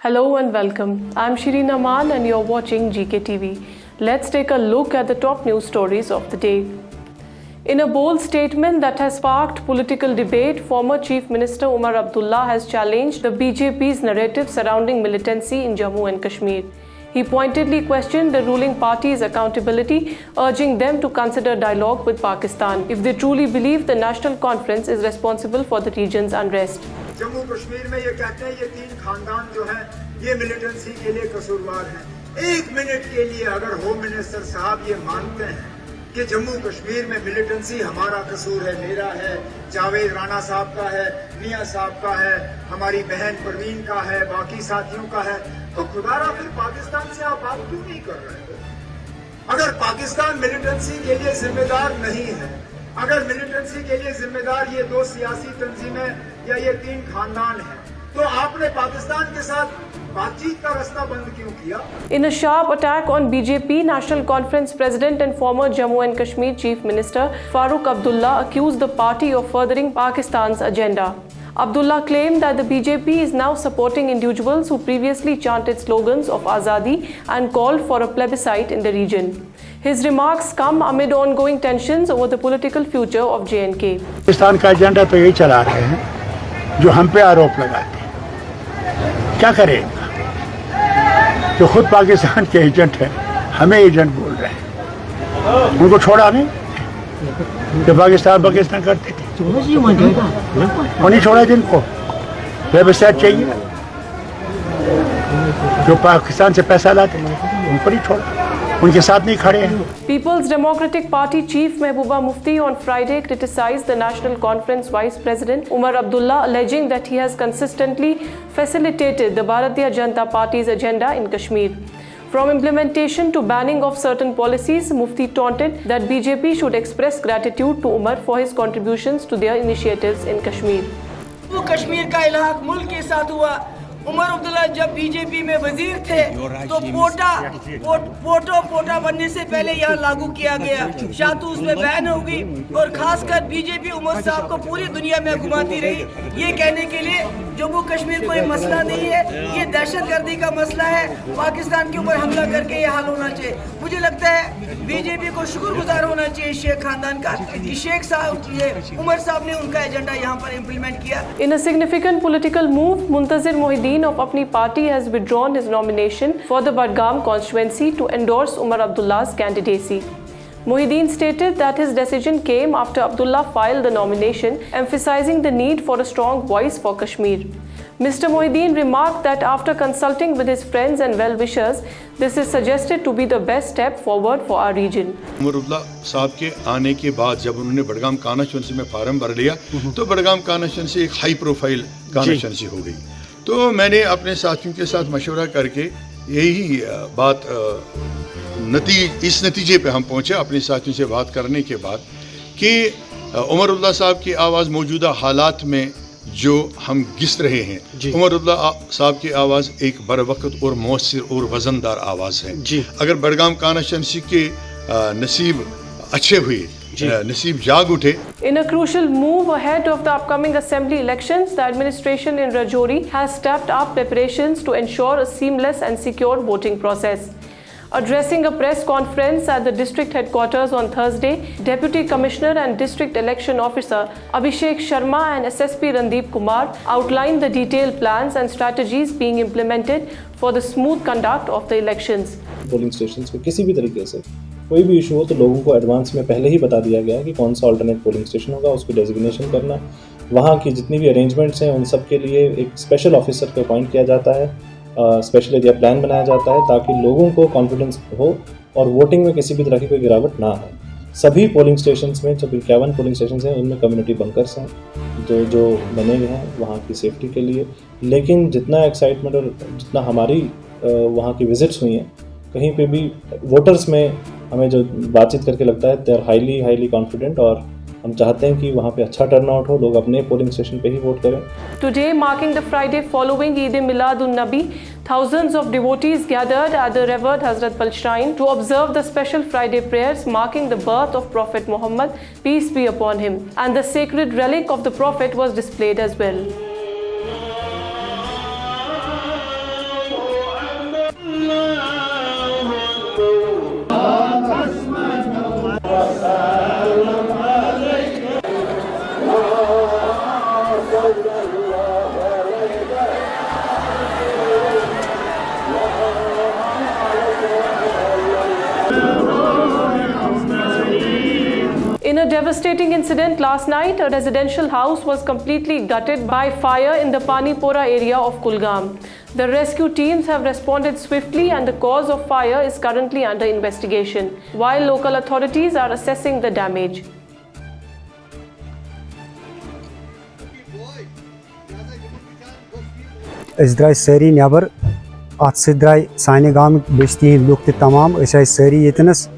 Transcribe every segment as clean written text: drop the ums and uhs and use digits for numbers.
Hello and welcome. I'm Shireen Aman and you're watching GKTV. Let's take a look at the top news stories of the day. In a bold statement that has sparked political debate, former Chief Minister Umar Abdullah has challenged the BJP's narrative surrounding militancy in Jammu and Kashmir. He pointedly questioned the ruling party's accountability, urging them to consider dialogue with Pakistan if they truly believe the National Conference is responsible for the region's unrest. Jammu Kashmir में ये कहते हैं ये तीन खानदान जो हैं ये मिलिटेंसी के लिए कसूरवार हैं। एक मिनट के लिए अगर होम मिनिस्टर साहब ये मानते हैं कि जम्मू कश्मीर में मिलिटेंसी हमारा कसूर है, मेरा है, जावेद राणा साहब का है, मियां साहब का है, हमारी बहन परवीन का है, बाकी साथियों का है, तो खुदारा फिर पाकिस्तान से आप बात क्यों नहीं कर रहे हो? अगर पाकिस्तान मिलिटेंसी के लिए जिम्मेदार नहीं है, अगर मिलिटेंसी के लिए जिम्मेदार ये दो सियासी तंजीमें या ये तीन खानदान हैं, तो आपने पाकिस्तान के साथ बातचीत का रास्ता बंद क्यों किया? In a sharp attack on BJP, National Conference President and former Jammu and Kashmir Chief Minister Farooq Abdullah accused the party of furthering Pakistan's agenda. Abdullah claimed that the BJP is now supporting individuals who previously chanted slogans of Azadi and called for a plebiscite in the region. His remarks come amid ongoing tensions over the political future of J&K. Pakistan का agenda तो यही चला रहे हैं जो हम पे आरोप लगाते हैं। क्या करेगा? जो खुद पाकिस्तान के एजेंट हैं हमें एजेंट बोल रहे हैं। उनको छोड़ा नहीं जो पाकिस्तान करते थे, वो नहीं छोड़ा जिनको व्यवसाय चाहिए, जो पाकिस्तान से पैसा लाते थे उनको नहीं छोड़ा, उनके साथ नहीं खड़े हैं। People's Democratic Party Chief Mehbooba Mufti on Friday criticized the National Conference Vice President Umar Abdullah, alleging that he has consistently facilitated the Bharatiya Janata Party's agenda in Kashmir. From implementation to banning of certain policies, Mufti taunted that BJP should express gratitude to Umar for his contributions to their initiatives in Kashmir. वो कश्मीर का इलाक़ा मुल्क के साथ हुआ। उमर अब्दुल्ला जब BJP में वजीर थे तो पोटा बनने से पहले यहाँ लागू किया गया, शातू उसमें बैन होगी और खासकर बीजेपी उमर साहब को पूरी दुनिया में घुमाती रही ये कहने के लिए जम्मू कश्मीर कोई मसला नहीं है, ये दहशतगर्दी का मसला है, पाकिस्तान के ऊपर हमला करके ये हाल होना चाहिए। मुझे लगता है बीजेपी को शुक्रगुजार होना चाहिए शेख खानदान का कि शेख साहब ये उमर साहब ने उनका एजेंडा यहाँ पर इम्प्लीमेंट किया। In a significant political move, Muntazir Mohideen of Apni Party has withdrawn his nomination for the Budgam constituency to endorse Umar Abdullah's candidacy. Mohideen stated that his decision came after Abdullah filed the nomination, emphasizing the need for a strong voice for Kashmir. Mr. Mohideen remarked that after consulting with his friends and well-wishers, this is suggested to be the best step forward for our region. Omar Abdullah साहब के आने के बाद जब उन्होंने Budgam constituency में farm भर लिया तो बडगाम कॉन्स्टिट्यूंसी एक हाई प्रोफाइल कॉन्स्टिट्यूंसी हो गई। तो मैंने अपने साथियों के साथ मशवरा करके यही बात इस नतीजे पे हम पहुंचे अपने साथियों से बात करने के बाद कि उमर अब्दुल्ला साहब की आवाज़ मौजूदा हालात में जो हम घिस रहे हैं, उमर अब्दुल्ला साहब की आवाज़ एक बरवक्त और मौसर और वजनदार आवाज़ है। अगर बडगाम कॉन्स्टिट्यूंसी के नसीब अच्छे हुए, नसीब जाग उठे। In a crucial move ahead of the upcoming assembly elections, the administration in Rajouri has stepped up preparations to ensure a seamless and secure voting process. Addressing a press conference at the district headquarters on Thursday, Deputy Commissioner and District Election Officer Abhishek Sharma and SSP Randeep Kumar outlined the detailed plans and strategies being implemented for the smooth conduct of the elections. Polling stations पे किसी भी तरीके से कोई भी issue हो तो लोगों को एडवांस में पहले ही बता दिया गया है कि कौन सा अल्टरनेट पोलिंग स्टेशन होगा, उसकी डेजिग्नेशन करना, वहाँ की जितनी भी अरेंजमेंट्स हैं उन सब के लिए एक स्पेशल ऑफिसर को अपॉइंट किया जाता है, स्पेशल एरिया प्लान बनाया जाता है ताकि लोगों को कॉन्फिडेंस हो और वोटिंग में किसी भी तरह की कोई गिरावट ना हो। सभी पोलिंग स्टेशंस में जो 51 पोलिंग स्टेशंस हैं उनमें कम्युनिटी बंकर्स हैं जो बने हुए हैं वहाँ की सेफ्टी के लिए। लेकिन जितना एक्साइटमेंट और जितना हमारी वहाँ की विजिट्स हुई हैं, कहीं पे भी वोटर्स में हमें जो बातचीत करके लगता है दे आर हाईली कॉन्फिडेंट और हम चाहते हैं कि वहाँ पे अच्छा टर्नआउट हो, लोग अपने पोलिंग स्टेशन पे ही वोट करें। Today, marking the Friday following Eid-e-Milad-un-Nabi, thousands of devotees gathered at the revered Hazrat Bal Shrine to observe the special Friday prayers marking the birth of Prophet Muhammad, peace be upon him, and the sacred relic of the Prophet was displayed as well. devastating incident last night. A residential house was completely gutted by fire in the Panipora area of Kulgam. The rescue teams have responded swiftly and the cause of fire is currently under investigation, while local authorities are assessing the damage. अस द्राय सारी नबर अत सत द्राय साने गाम बस्ती हंद look तमाम सारी यतनस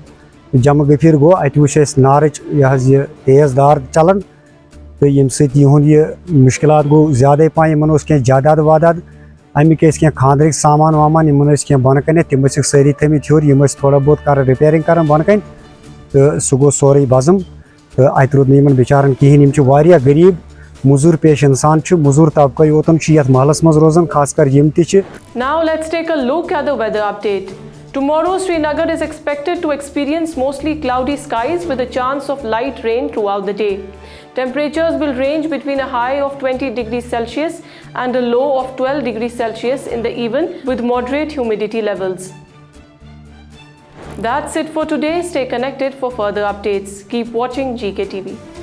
जम गफिर गो अत वो नारच यह तेज दार चलान तो यम सह मुश्किलात गो ज्यादा पान इन कह जायदाद वादाद अमिक खानदर सामान वामान इन कह बन कन तम सारी थमित हर यम थोड़ा बहुत कर रिपेयरिंग कर बन कन तो सह गो सोरे बजम तो अत रोद इन बिचारन कहें गरीब मजूर पेश इंसान मजूर तबका योतन महलस मज रोजान खासकर यम ति Now let's take a look at the weather update. Tomorrow, Srinagar is expected to experience mostly cloudy skies with a chance of light rain throughout the day. Temperatures will range between a high of 20 degrees Celsius and a low of 12 degrees Celsius in the even with moderate humidity levels. That's it for today. Stay connected for further updates. Keep watching GK TV.